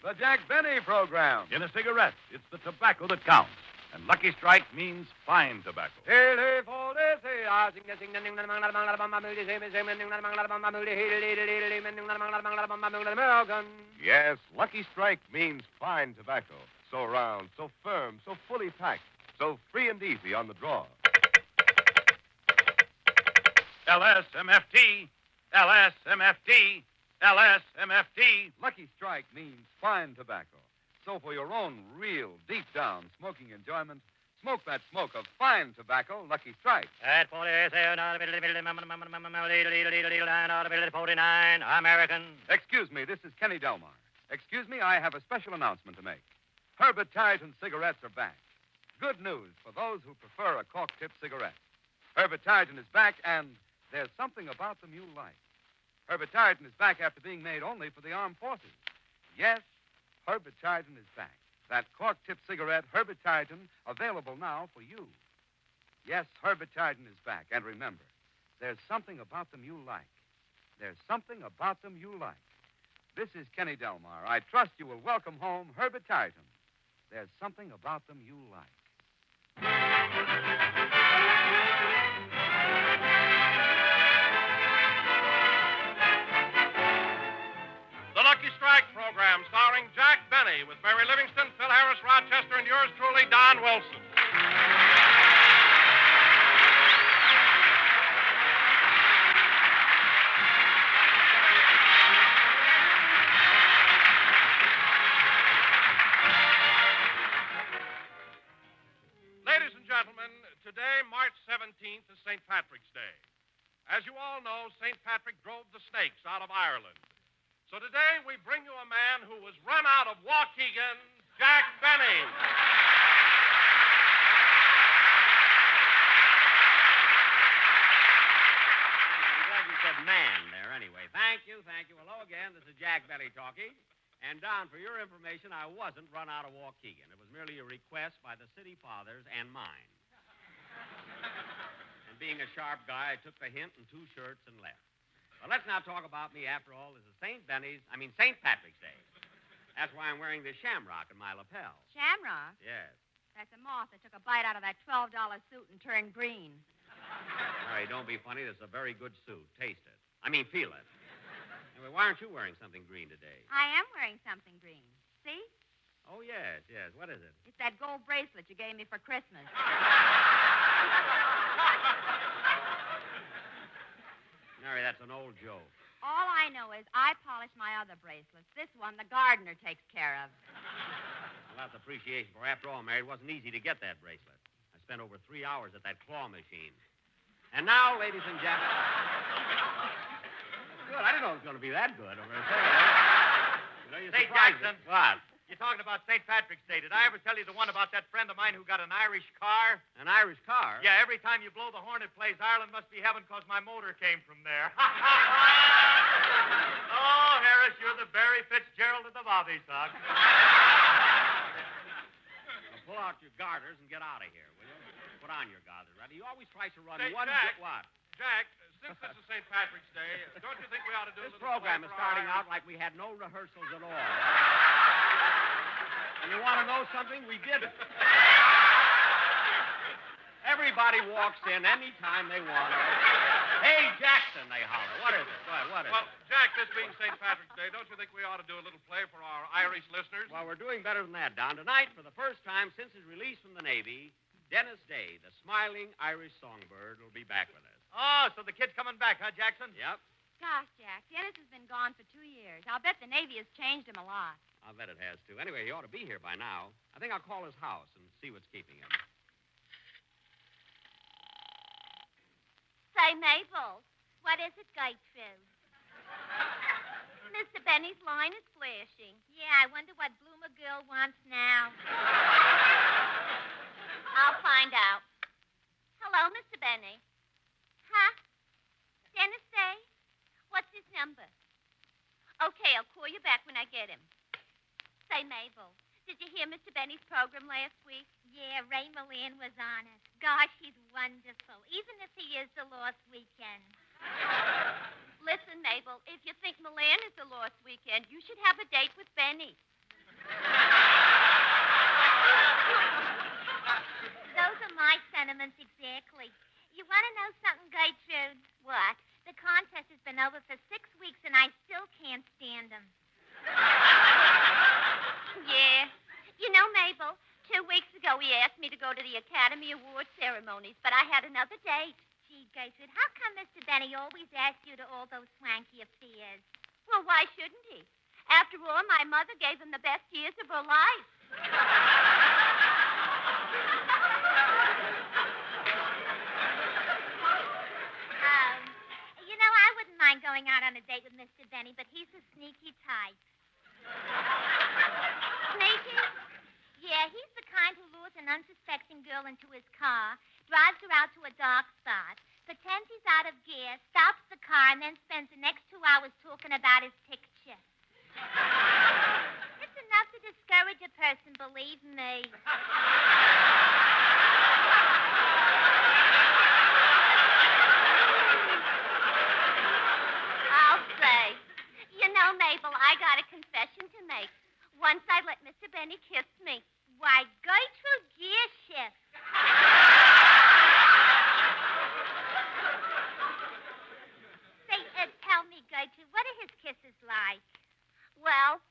The Jack Benny program. In a cigarette, it's the tobacco that counts. And Lucky Strike means fine tobacco. Yes, Lucky Strike means fine tobacco. So round, so firm, so fully packed, so free and easy on the draw. LSMFT, LSMFT, LSMFT. Lucky Strike means fine tobacco. So for your own real, deep-down smoking enjoyment, smoke that smoke of fine tobacco, Lucky Strike. At 49, American. Excuse me, this is Kenny Delmar. Excuse me, I have a special announcement to make. Herbert Tarleton cigarettes are back. Good news for those who prefer a cork-tip cigarette. Herbert Tarleton is back, and there's something about them you like. Herbert Tarleton is back after being made only for the armed forces. Yes, Herbert Tarleton is back. That cork-tip cigarette, Herbert Tarleton, available now for you. Yes, Herbert Tarleton is back. And remember, there's something about them you like. There's something about them you like. This is Kenny Delmar. I trust you will welcome home Herbert Tarleton. There's something about them you like. The Lucky Strike program starring Jack Benny with Mary Livingston, Phil Harris, Rochester, and yours truly, Don Wilson. Ladies and gentlemen, today, March 17th, is St. Patrick's Day. As you all know, St. Patrick drove the snakes out of Ireland. So today we bring you a man who was run out of Waukegan, Jack Benny. I'm glad you said man there anyway. Thank you. Hello again. This is Jack Benny talking. And Don, for your information, I wasn't run out of Waukegan. It was merely a request by the city fathers and mine. And being a sharp guy, I took the hint in 2 shirts and left. Well, let's now talk about me. After all, this is St. Patrick's Day. That's why I'm wearing this shamrock in my lapel. Shamrock? Yes. That's a moth that took a bite out of that $12 suit and turned green. Mary, don't be funny. This is a very good suit. Taste it. Feel it. Anyway, why aren't you wearing something green today? I am wearing something green. See? Oh, yes. What is it? It's that gold bracelet you gave me for Christmas. Mary, that's an old joke. All I know is I polish my other bracelets. This one, the gardener takes care of. Well, that's appreciation for. After all, Mary, it wasn't easy to get that bracelet. I spent over 3 hours at that claw machine. And now, ladies and gentlemen... That's good. I didn't know it was going to be that good. Say, Jackson. What? You're talking about St. Patrick's Day. Did I ever tell you the one about that friend of mine who got an Irish car? An Irish car? Yeah, every time you blow the horn, it plays Ireland Must Be Heaven because my motor came from there. Oh, Harris, you're the Barry Fitzgerald of the Bobby Sox. Well, pull out your garters and get out of here, will you? Put on your garters, right? He always tries to run Say, one... Jack. What? Jack, since this is St. Patrick's Day, don't you think we ought to do This a little program play is for starting our out like we had no rehearsals at all. And you want to know something? We didn't. Everybody walks in anytime they want to. Hey, Jackson, they holler. What is it? What is Well, it? Jack, this being St. Patrick's Day, don't you think we ought to do a little play for our Irish listeners? Well, we're doing better than that, Don. Tonight, for the first time since his release from the Navy, Dennis Day, the smiling Irish songbird, will be back with us. Oh, so the kid's coming back, huh, Jackson? Yep. Gosh, Jack, Dennis has been gone for 2 years. I'll bet the Navy has changed him a lot. I'll bet it has, too. Anyway, he ought to be here by now. I think I'll call his house and see what's keeping him. Say, Mabel, what is it, Gatesfield? Mr. Benny's line is flashing. Yeah, I wonder what Bloomer girl wants now. I'll find out. Hello, Mr. Benny. Huh? Dennis Day? What's his number? Okay, I'll call you back when I get him. Say, Mabel, did you hear Mr. Benny's program last week? Yeah, Ray Milan was on it. Gosh, he's wonderful, even if he is the lost weekend. Listen, Mabel, if you think Milan is the lost weekend, you should have a date with Benny. me to go to the Academy Award ceremonies, but I had another date. Gee, Gertrude, how come Mr. Benny always asks you to all those swanky affairs? Well, why shouldn't he? After all, my mother gave him the best years of her life. I wouldn't mind going out on a date with Mr. Benny, but he's a sneaky type. Sneaky? Yeah, he's the kind who lures an unsuspecting girl into his car, drives her out to a dark spot, pretends he's out of gear, stops the car, and then spends the next 2 hours talking about his picture. It's enough to discourage a person, believe me. I'll say. You know, Mabel, I got a confession to make. Once I let Mr. Benny kiss me. Why, Gertrude, gear shift. Say, tell me, Gertrude, what are his kisses like? Well,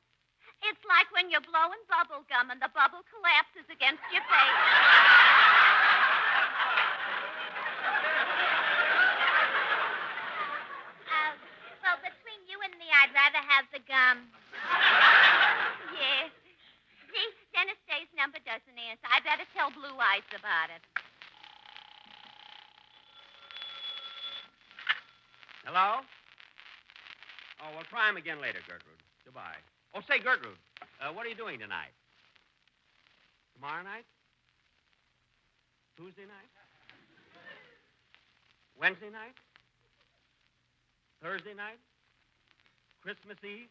it's like when you're blowing bubble gum and the bubble collapses against your face. Well, between you and me, I'd rather have the gum. Yeah. See, Dennis Day's number doesn't answer. I better tell Blue Eyes about it. Hello? Oh, we'll try him again later, Gertrude. Goodbye. Oh, say, Gertrude, what are you doing tonight? Tomorrow night? Tuesday night? Wednesday night? Thursday night? Christmas Eve?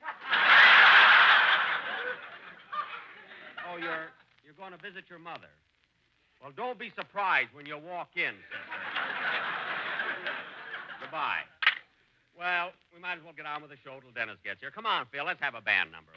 Oh, you're going to visit your mother. Well, don't be surprised when you walk in, sister. Goodbye. Well, we might as well get on with the show till Dennis gets here. Come on, Phil, let's have a band number.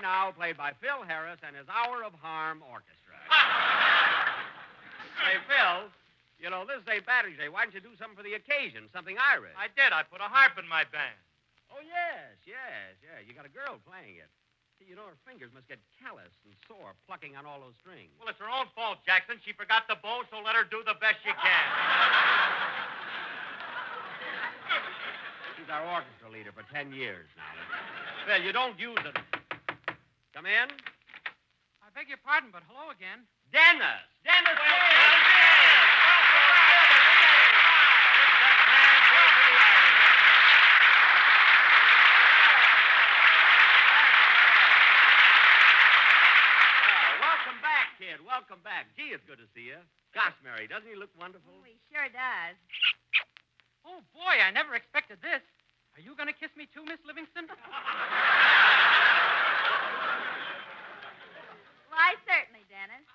Now, played by Phil Harris and his Hour of Harm Orchestra. Hey, Phil, you know, this is St. Patrick's Day. Why didn't you do something for the occasion, something Irish? I did. I put a harp in my band. Oh, yes. You got a girl playing it. See, you know, her fingers must get callous and sore plucking on all those strings. Well, it's her own fault, Jackson. She forgot the bow, so let her do the best she can. She's our orchestra leader for 10 years now. Phil, you don't use it. Come in. I beg your pardon, but hello again. Dennis! Dennis! Welcome back, kid. Welcome back. Gee, it's good to see you. Gosh, Mary, doesn't he look wonderful? Oh, he sure does. Oh, boy, I never expected this. Are you going to kiss me too, Miss Livingston? Why, certainly, Dennis.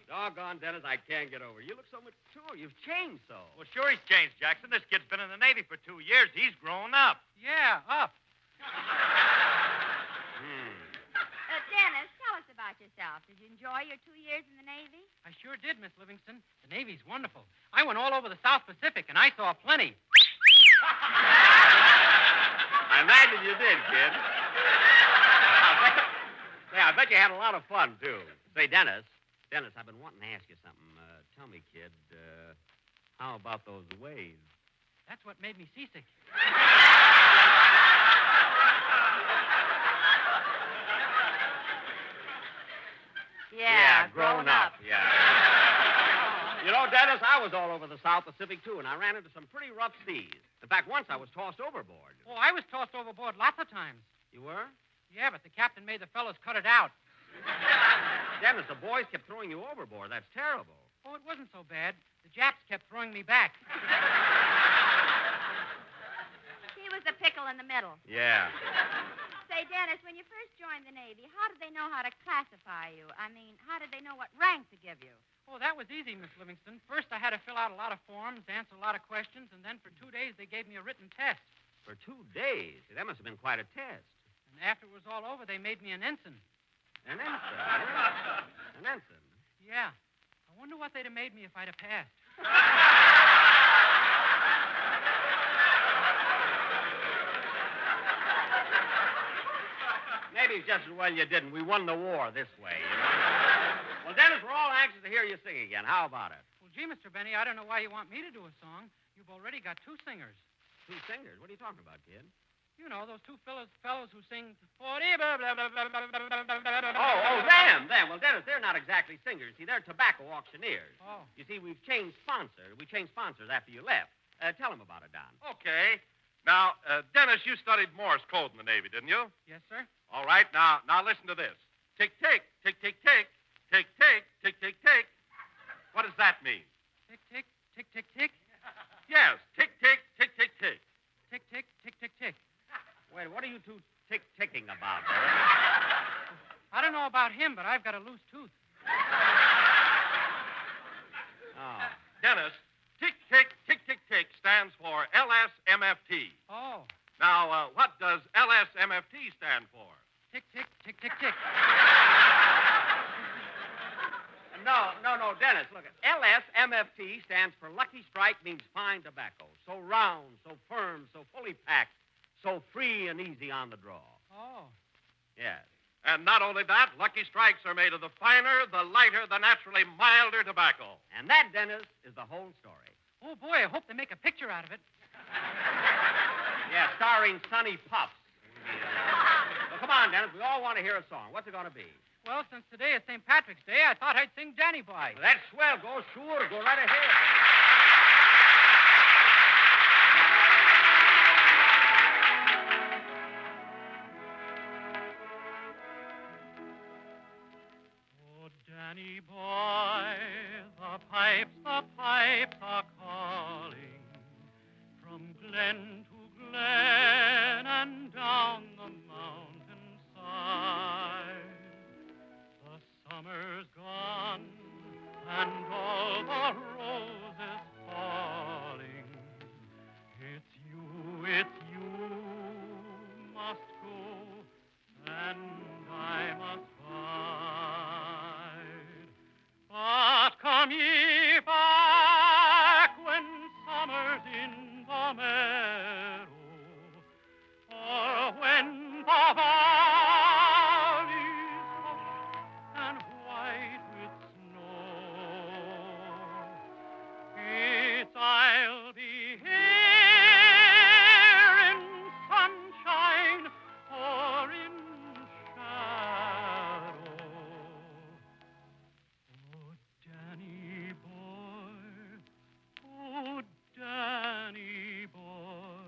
Doggone, Dennis, I can't get over it. You look so mature. You've changed so. Well, sure he's changed, Jackson. This kid's been in the Navy for 2 years. He's grown up. Yeah, up. Dennis, tell us about yourself. Did you enjoy your 2 years in the Navy? I sure did, Miss Livingston. The Navy's wonderful. I went all over the South Pacific, and I saw plenty. I imagine you did, kid. I bet you had a lot of fun, too. Say, Dennis, Dennis, I've been wanting to ask you something. Tell me, kid, how about those waves? That's what made me seasick. Yeah, grown up. Yeah. You know, Dennis, I was all over the South Pacific, too, and I ran into some pretty rough seas. In fact, once I was tossed overboard. Oh, I was tossed overboard lots of times. You were? Yeah, but the captain made the fellows cut it out. Dennis, the boys kept throwing you overboard. That's terrible. Oh, it wasn't so bad. The Japs kept throwing me back. He was the pickle in the middle. Yeah. Say, Dennis, when you first joined the Navy, how did they know how to classify you? I mean, how did they know what rank to give you? Oh, that was easy, Miss Livingston. First, I had to fill out a lot of forms, answer a lot of questions, and then for 2 days, they gave me a written test. For 2 days? That must have been quite a test. And after it was all over, they made me an ensign. An ensign? Huh? An ensign? Yeah. I wonder what they'd have made me if I'd have passed. Maybe it's just as well you didn't. We won the war this way, you know? Well, Dennis, we're all anxious to hear you sing again. How about it? Well, gee, Mr. Benny, I don't know why you want me to do a song. You've already got 2 singers. 2 singers? What are you talking about, kid? You know, those 2 fellows who sing... Them. Well, Dennis, they're not exactly singers. See, they're tobacco auctioneers. Oh. You see, we've changed sponsors. We changed sponsors after you left. Tell them about it, Don. Okay. Now, Dennis, you studied Morse code in the Navy, didn't you? Yes, sir. All right. Now listen to this. Tick, tick, tick, tick, tick. Tick, tick, tick, tick, tick. What does that mean? Tick, tick, tick, tick, tick. Yes. Tick, tick, tick, tick, tick. Tick, tick, tick, tick, tick. Wait, what are you 2 ticking about, I don't know about him, but I've got a loose tooth. Oh. Dennis, tick, tick, tick, tick, tick stands for LSMFT. Oh. Now, what does LSMFT stand for? Tick, tick, tick, tick, tick. No, Dennis, look. LSMFT stands for Lucky Strike, means fine tobacco. So round, so firm, so fully packed, so free and easy on the draw. Oh. Yes. And not only that, Lucky Strikes are made of the finer, the lighter, the naturally milder tobacco. And that, Dennis, is the whole story. Oh, boy, I hope they make a picture out of it. Yeah, starring Sonny Puffs. Well, come on, Dennis. We all want to hear a song. What's it going to be? Well, since today is St. Patrick's Day, I thought I'd sing Danny Boy. Well, that's swell. Go sure. Go right ahead. Oh, Danny boy, the pipes are calling from glen to glen and down the mountainside. The summer's gone and all the roses falling. It's you must go and I must bide. But come ye back when summer's in the meadow, or when the valley's hushed and white with snow. It's I'll be here in sunshine or in shadow. Oh, Danny boy,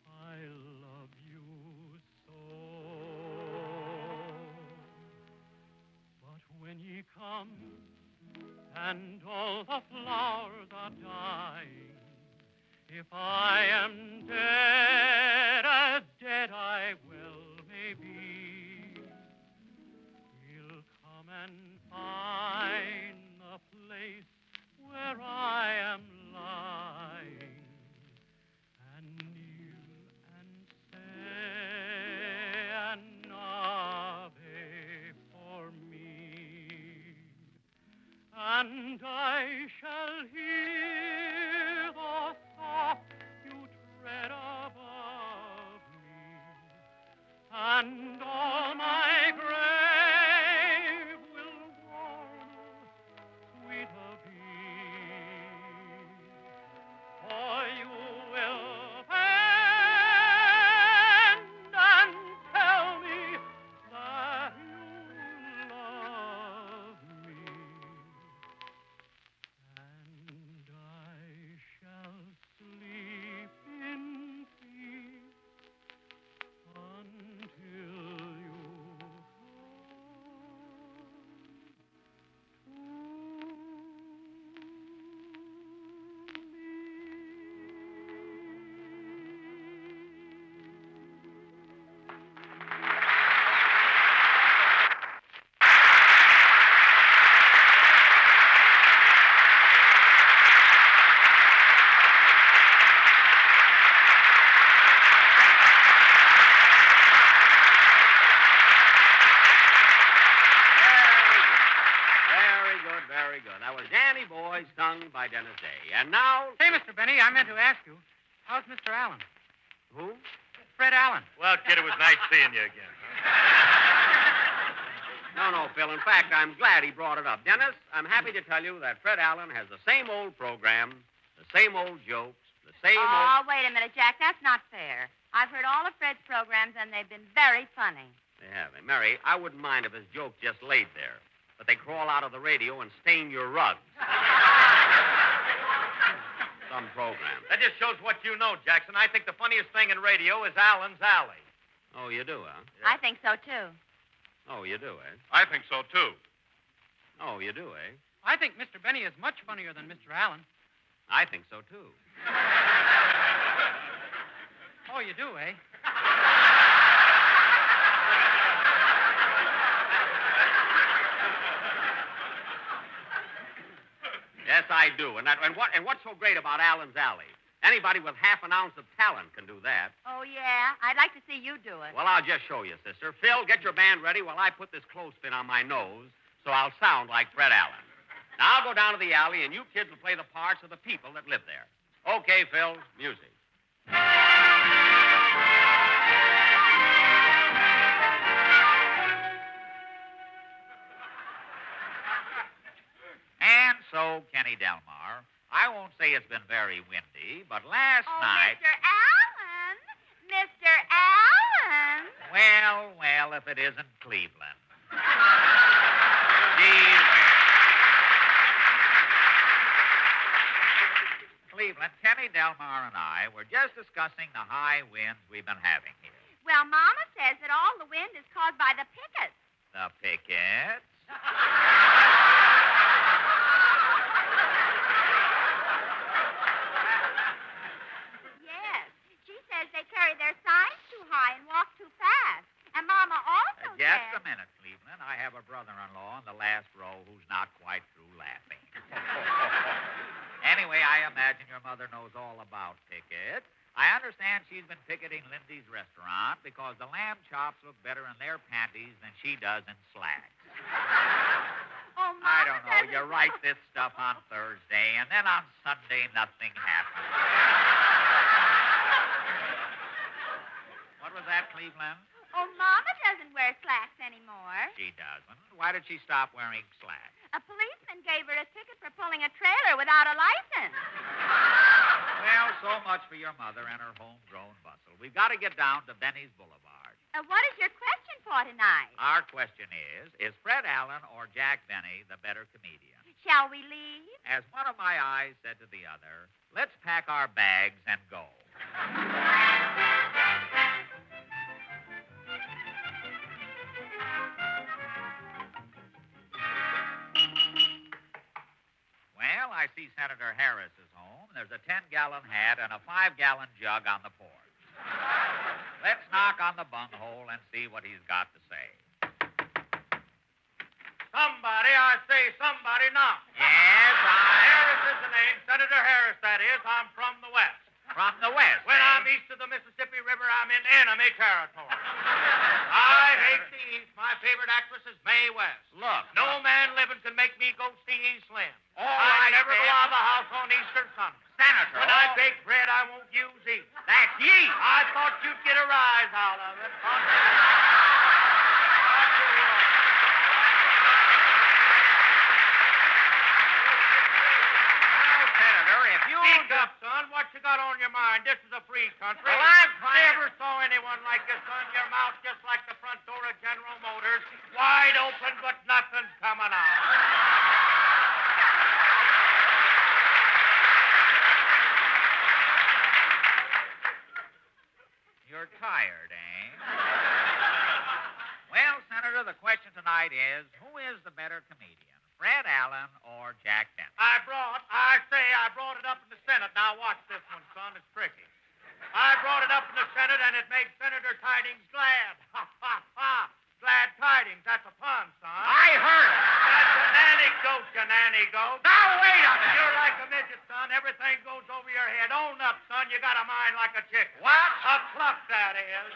I love you so. But when ye come and all the flowers are dying, if I am dead, as dead I well may be, he'll come and find the place where I am lying, and kneel and say an Ave for me, and I shall hear the soft you tread above voice sung by Dennis Day. And now... Say, Mr. Benny, I meant to ask you, how's Mr. Allen? Who? Fred Allen. Well, kid, it was nice seeing you again. No, Phil. In fact, I'm glad he brought it up. Dennis, I'm happy to tell you that Fred Allen has the same old program, the same old jokes, the same Oh, old... wait a minute, Jack. That's not fair. I've heard all of Fred's programs, and they've been very funny. They have. Mary, I wouldn't mind if his jokes just laid there, but they crawl out of the radio and stain your rugs. Some program. That just shows what you know, Jackson. I think the funniest thing in radio is Allen's Alley. Oh, you do, huh? I think so, too. Oh, you do, eh? I think so, too. Oh, you do, eh? I think Mr. Benny is much funnier than Mr. Allen. I think so, too. Oh, you do, eh? Yes, I do. And what's so great about Allen's Alley? Anybody with half an ounce of talent can do that. Oh, yeah? I'd like to see you do it. Well, I'll just show you, sister. Phil, get your band ready while I put this clothespin on my nose so I'll sound like Fred Allen. Now, I'll go down to the alley, and you kids will play the parts of the people that live there. Okay, Phil, music. And so, Kenny Delmar, I won't say it's been very windy, but last night... Mr. Allen! Mr. Allen! Well, if it isn't Cleveland. Gee whiz. Cleveland, Kenny Delmar and I were just discussing the high winds we've been having here. Well, Mama says that all the wind is caused by the pickets. The pickets? Yes. She says they carry their signs too high and walk too fast. And Mama also Just says... a minute, Cleveland. I have a brother-in-law in the last row who's not quite through laughing. Anyway, I imagine your mother knows all about pickets. I understand she's been picketing Lindy's restaurant because the lamb chops look better in their panties than she does in slacks. Oh, Mama I don't know. doesn't- You write this stuff on Thursday, and then on Sunday, nothing happens. What was that, Cleveland? Oh, Mama doesn't wear slacks anymore. She doesn't. Why did she stop wearing slacks? A policeman gave her a ticket for pulling a trailer without a license. Well, so much for your mother and her homegrown bustle. We've got to get down to Benny's Boulevard. What is your question for tonight? Our question is Fred Allen or Jack Benny the better comedian? Shall we leave? As one of my eyes said to the other, let's pack our bags and go. Well, I see Senator Harris is home. There's a 10-gallon hat and a 5-gallon jug on the porch. Let's knock on the bunghole and see what he's got to say. Somebody, I say, somebody knock. Yes, Harris is the name. Senator Harris, that is. I'm from the West. From the West, When eh? I'm east of the Mississippi River, I'm in enemy territory. I hate the East. My favorite actress is Mae West. Look. No man living can make me go see Slim. All I right, never go then. out of the house on Easter Sunday. Senator. When I bake bread, I won't use yeast. That's yeast. I thought you'd get a rise out of it. Now, Senator, if you... Speak up, son. What you got on your mind? This is a free country. Well, I'm trying Never saw anyone like you, son. Your mouth just like the front door of General Motors. Wide open, but nothing's coming out. You're tired, eh? Well, Senator, the question tonight is, who is the better comedian, Fred Allen or Jack Benny? I brought it up in the Senate. Now watch this one, son. It's tricky. I brought it up in the Senate, and it made Senator Tidings glad. Ha, ha, ha. Glad tidings. That's a pun, son. I heard it. That's an anecdote, you nanny goat. Now, wait a minute. You're like a midget, son. Everything goes over your head. Own up, son. You got a mind like a chicken. What? A cluck, that is.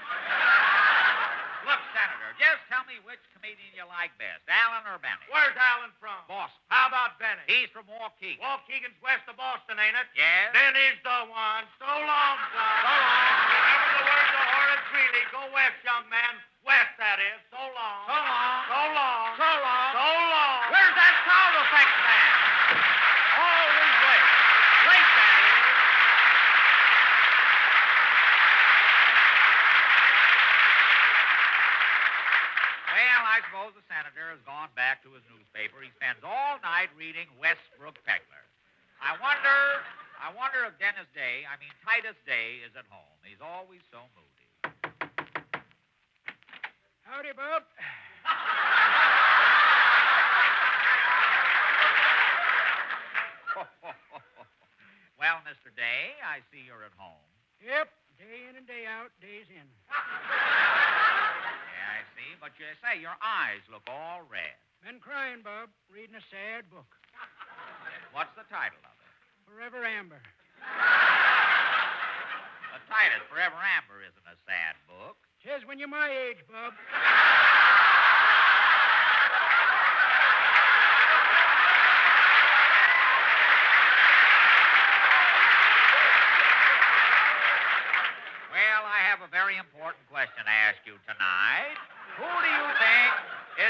Look, Senator, just tell me me which comedian you like best, Allen or Benny. Where's Allen from? Boston. How about Benny? He's from Waukegan. Waukegan's west of Boston, ain't it? Yes? Benny's the one. So long, son. So long. Remember the words of Horace Greeley. Go west, young man. West, that is. So long. So long. So long. So long. So long. Where's that sound effects man? Always late. Late, that is. Well, I suppose the senator has gone back to his newspaper. He spends all night reading Westbrook Pegler. I wonder if Titus Day is at home. He's always so moody. Howdy, Bob. Well, Mr. Day, I see you're at home. Yep, day in and day out, days in. Yeah, I see. But you say your eyes look all red. Been crying, Bob, reading a sad book. What's the title of it? Forever Amber. Titus, Forever Amber isn't a sad book. Says when you're my age, Bob. Well, I have a very important question to ask you tonight. Who do you think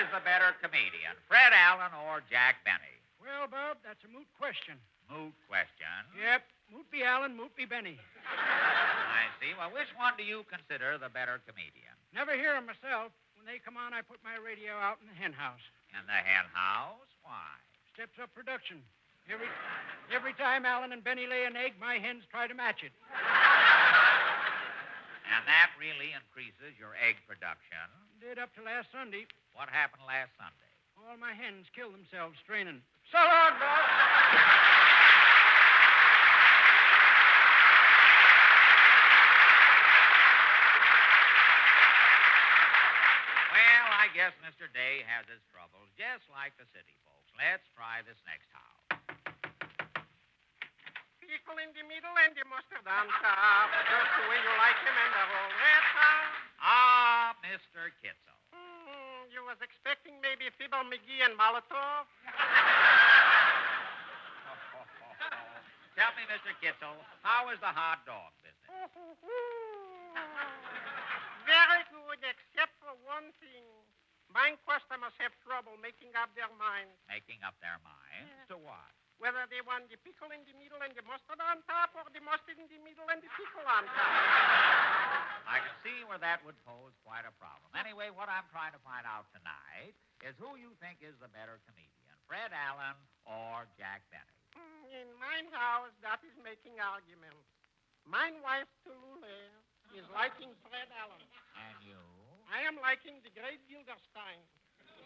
is the better comedian, Fred Allen or Jack Benny? Well, Bob, that's a moot question. Moot question. Yep, moot be Allen, moot be Benny. I see. Well, which one do you consider the better comedian? Never hear 'em myself. When they come on, I put my radio out in the hen house. In the hen house? Why? Steps up production. Every time Allen and Benny lay an egg, my hens try to match it. And that really increases your egg production. Did up to last Sunday. What happened last Sunday? All my hens killed themselves straining. So long, Bob. Well, I guess Mr. Day has his troubles, just like the city folks. Let's try this next house. Pickle in the middle and the mustard on top. Just the way you like him and the whole rest. Ah, Mr. Kitzel. You was expecting maybe Fibber McGee and Molotov? Tell me, Mr. Kitzel, how is the hot dog business? Very good, except for one thing. Mine customers have trouble making up their minds. Making up their minds? To what? Whether they want the pickle in the middle and the mustard on top, or the mustard in the middle and the pickle on top. I can see where that would pose quite a problem. Anyway, what I'm trying to find out tonight is who you think is the better comedian, Fred Allen or Jack Benny. In mine house, that is making argument. Mine wife, Tulule, is liking Fred Allen. And you? I am liking the great Gilderstein.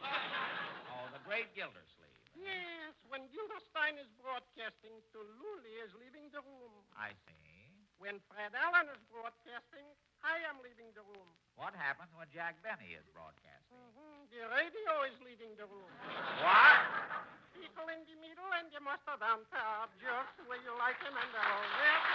Oh, the great Gildersleeve. Yes, when Gilderstein is broadcasting, Tulule is leaving the room. I see. When Fred Allen is broadcasting, I am leaving the room. What happens when Jack Benny is broadcasting? The radio is leaving the room. What? Pickle in the middle and the mustard on top, just the way you like him and the whole rest.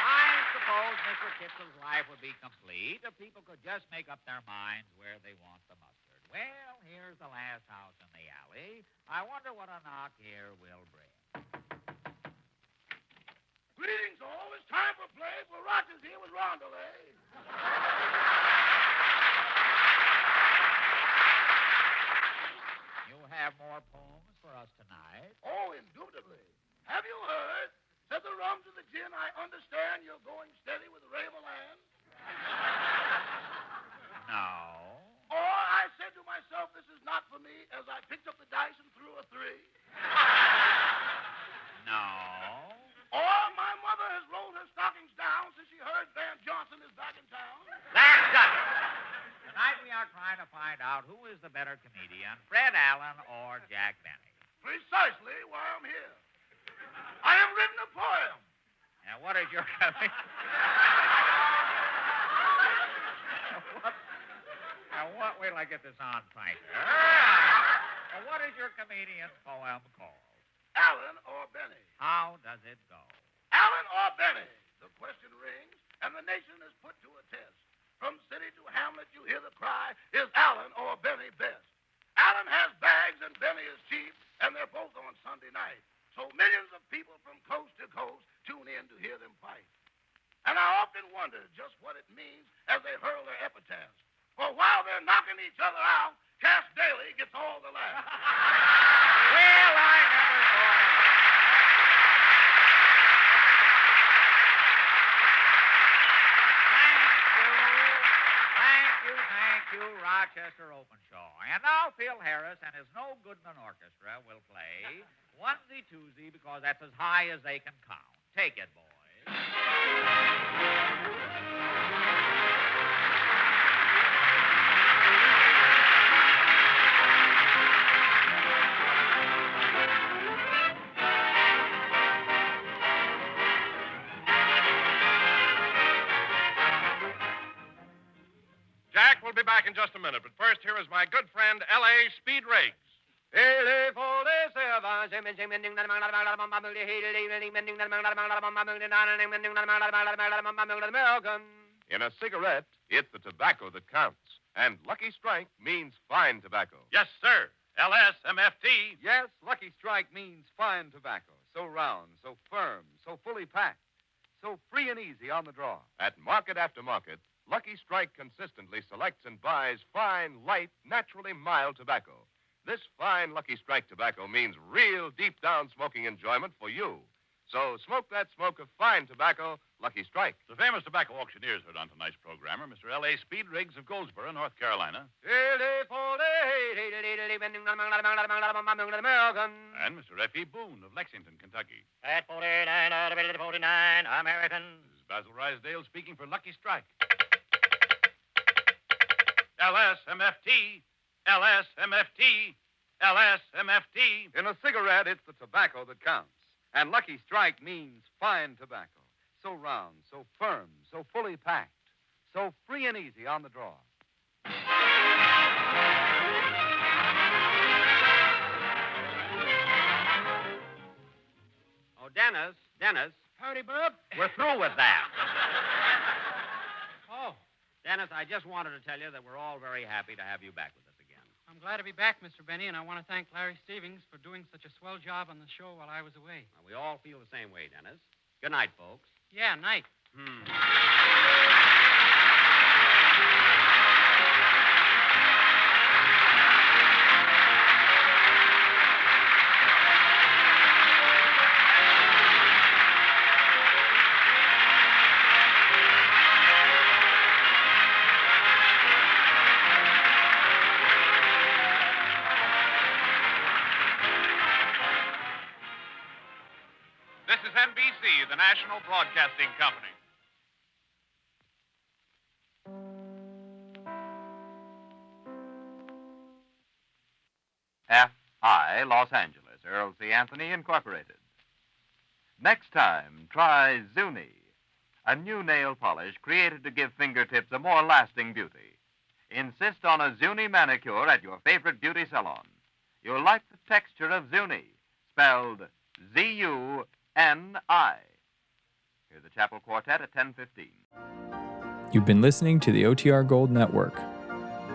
I suppose Mr. Kitzel's life would be complete if people could just make up their minds where they want the mustard. Well, here's the last house in the alley. I wonder what a knock here will bring. Greetings, all. It's time for play. For Rogers here with Rondelay. You have more poems for us tonight? Oh, indubitably. Have you heard? Said the rum to the gin, I understand you're going steady with Raveland. No. Or I said to myself, this is not for me, as I picked up the dice and threw a 3. No. Or my mother has rolled her stockings down since she heard Van Johnson is back in town. That's done. Tonight we are trying to find out who is the better comedian, Fred Allen or Jack Benny. Precisely why I'm here. I have written a poem. Now, what is your... what? Wait till I get this on tight. What is your comedian's poem called? Allen or Benny? How does it go? Allen or Benny? The question rings. imagination is put to a test. From city to hamlet, you hear the cry, is Allen or Benny best? Allen has bags and Benny is cheap, and they're both on Sunday night. So millions of people from coast to coast tune in to hear them fight. And I often wonder just what it means as they hurl their epitaphs. For while they're knocking each other out, Cass Daly gets all the laughs. Well, I never thought of it. Thank you, Rochester Openshaw. And now Phil Harris and his No Goodman Orchestra will play Onesie Twosie because that's as high as they can count. Take it, boys. Jack will be back in just a minute, but first here is my good friend L.A. Speed Riggs. In a cigarette, it's the tobacco that counts. And Lucky Strike means fine tobacco. Yes, sir. LSMFT. Yes, Lucky Strike means fine tobacco. So round, so firm, so fully packed, so free and easy on the draw. At market after market, Lucky Strike consistently selects and buys fine, light, naturally mild tobacco. This fine Lucky Strike tobacco means real deep-down smoking enjoyment for you. So smoke that smoke of fine tobacco, Lucky Strike. The famous tobacco auctioneers heard on tonight's programmer, Mr. L.A. Speed Riggs of Goldsboro, North Carolina. And Mr. F.E. Boone of Lexington, Kentucky. At 49 out of 49, American. This is Basil Rysdale speaking for Lucky Strike. LSMFT. LSMFT. LSMFT. In a cigarette, it's the tobacco that counts. And Lucky Strike means fine tobacco. So round, so firm, so fully packed, so free and easy on the draw. Oh, Dennis. Howdy, Bub. We're through with that. Oh, Dennis, I just wanted to tell you that we're all very happy to have you back with us again. I'm glad to be back, Mr. Benny, and I want to thank Larry Stevens for doing such a swell job on the show while I was away. Well, we all feel the same way, Dennis. Good night, folks. Yeah, night. This is NBC, the National Broadcasting Company. F.I., Los Angeles, Earl C. Anthony, Incorporated. Next time, try Zuni, a new nail polish created to give fingertips a more lasting beauty. Insist on a Zuni manicure at your favorite beauty salon. You'll like the texture of Zuni, spelled Z-U-N-I. Hear the Chapel Quartet at 10:15. You've been listening to the OTR Gold Network.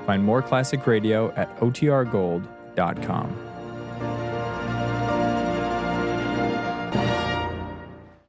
Find more classic radio at otrgold.com.